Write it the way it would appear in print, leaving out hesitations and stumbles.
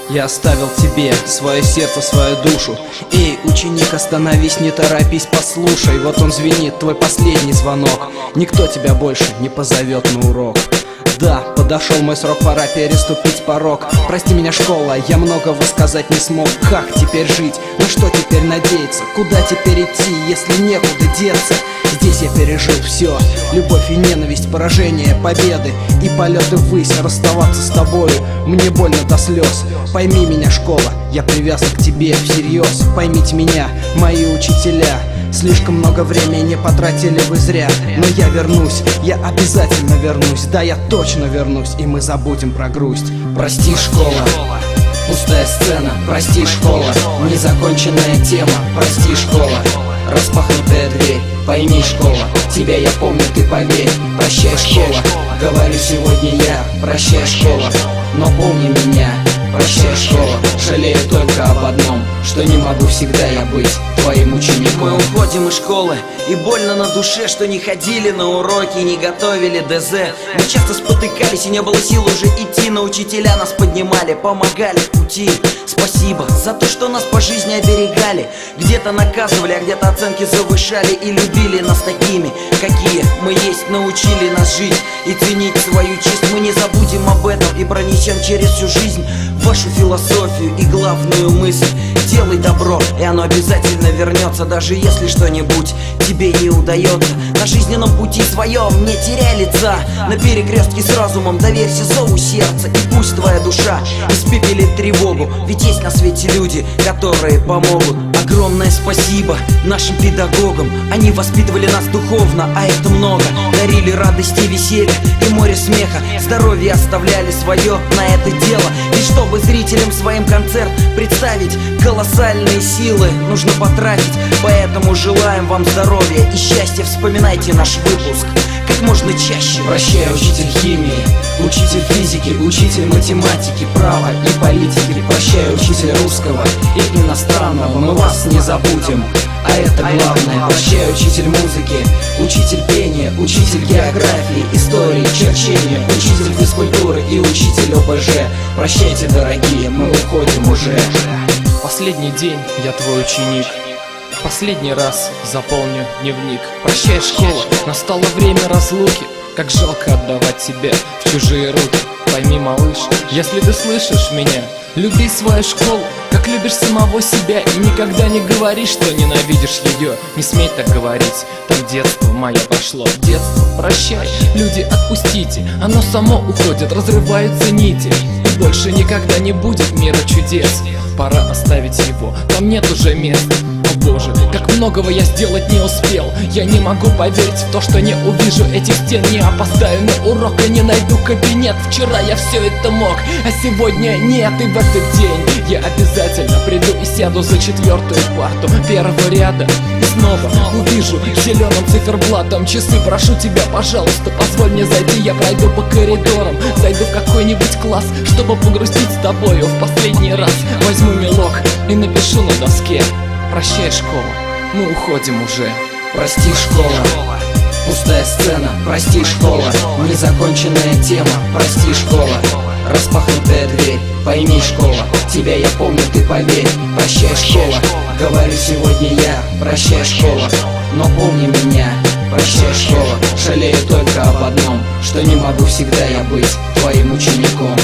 Я оставил тебе свое сердце, свою душу. Эй, ученик, остановись, не торопись, послушай. Вот он звенит, твой последний звонок. Никто тебя больше не позовет на урок. Да, подошел мой срок, пора переступить порог. Прости меня, школа, я многого сказать не смог. Как теперь жить? На что теперь надеяться? Куда теперь идти, если некуда деться? Здесь я пережил все: любовь и ненависть, поражение, победы и полеты ввысь. Расставаться с тобою мне больно до слез. Пойми меня, школа, я привязан к тебе всерьез. Поймите меня, мои учителя, слишком много времени потратили вы зря. Но я вернусь, я обязательно вернусь. Да, я точно вернусь, и мы забудем про грусть. Прости, школа, пустая сцена. Прости, школа, незаконченная тема. Прости, школа, распахнутая дверь. Пойми, школа, тебя я помню, ты поверь. Прощай, школа, говорю сегодня я. Прощай, школа, но помни меня. Прощай, школа, жалею только об одном, что не могу всегда я быть твоим учеником. Мы уходим из школы, и больно на душе, что не ходили на уроки, не готовили ДЗ. Мы часто спотыкались, и не было сил уже идти, но учителя нас поднимали, помогали в пути. Спасибо за то, что нас по жизни оберегали. Где-то наказывали, а где-то оценки завышали. И любили нас такими, какие мы есть. Научили нас жить и ценить свою честь. Мы не забудем об этом и пронесем через всю жизнь вашу философию и главную мысль: делай добро, и оно обязательно вернется. Даже если что-нибудь тебе не удается на жизненном пути своем, не теряй лица. На перекрестке с разумом доверься зову сердца, и пусть твоя душа испепелит тревогу. Ведь есть на свете люди, которые помогут. Огромное спасибо нашим педагогам. Они воспитывали нас духовно, а это много. Дарили радости, веселье и море смеха. Здоровье оставляли свое на это дело. И чтобы зрителям своим концерт представить, колоссальные силы нужно потратить. Поэтому желаем вам здоровья и счастья. Вспоминайте наш выпуск как можно чаще. Прощай, учитель химии, учитель физики, учитель математики, права и политики. Прощай, учитель русского и иностранного, мы вас не забудем, а это главное. Прощай, учитель музыки, учитель пения, учитель географии, истории, черчения, учитель физкультуры и учитель ОБЖ. Прощайте, дорогие, мы уходим уже. Последний день, я твой ученик. Последний раз заполню дневник. Прощай, школа, настало время разлуки. Как жалко отдавать себя в чужие руки. Пойми, малыш, если ты слышишь меня, люби свою школу, как любишь самого себя. И никогда не говори, что ненавидишь ее. Не смей так говорить, там детство мое прошло. Детство, прощай, люди, отпустите. Оно само уходит, разрываются нити. И больше никогда не будет мира чудес. Пора оставить его, там нет уже места. О боже, как многого я сделать не успел. Я не могу поверить в то, что не увижу этих стен. Не опоздаю на урок и не найду кабинет. Вчера я все это мог, а сегодня нет. И в этот день я обязательно приду и сяду за 4-ю парту первого ряда. И снова увижу зеленым циферблатом часы. Прошу тебя, пожалуйста, позволь мне зайти. Я пройду по коридорам, зайду в какой-нибудь класс, чтобы погрустить с тобою в последний раз. Возьму мелок и напишу на доске: прощай, школа, мы уходим уже. Прости, школа, пустая сцена. Прости, школа, незаконченная тема. Прости, школа, распахнутая дверь. Пойми, школа, тебя я помню, ты поверь. Прощай, школа, говорю сегодня я. Прощай, школа, но помни меня. Прощай, школа, жалею только об одном, что не могу всегда я быть твоим учеником.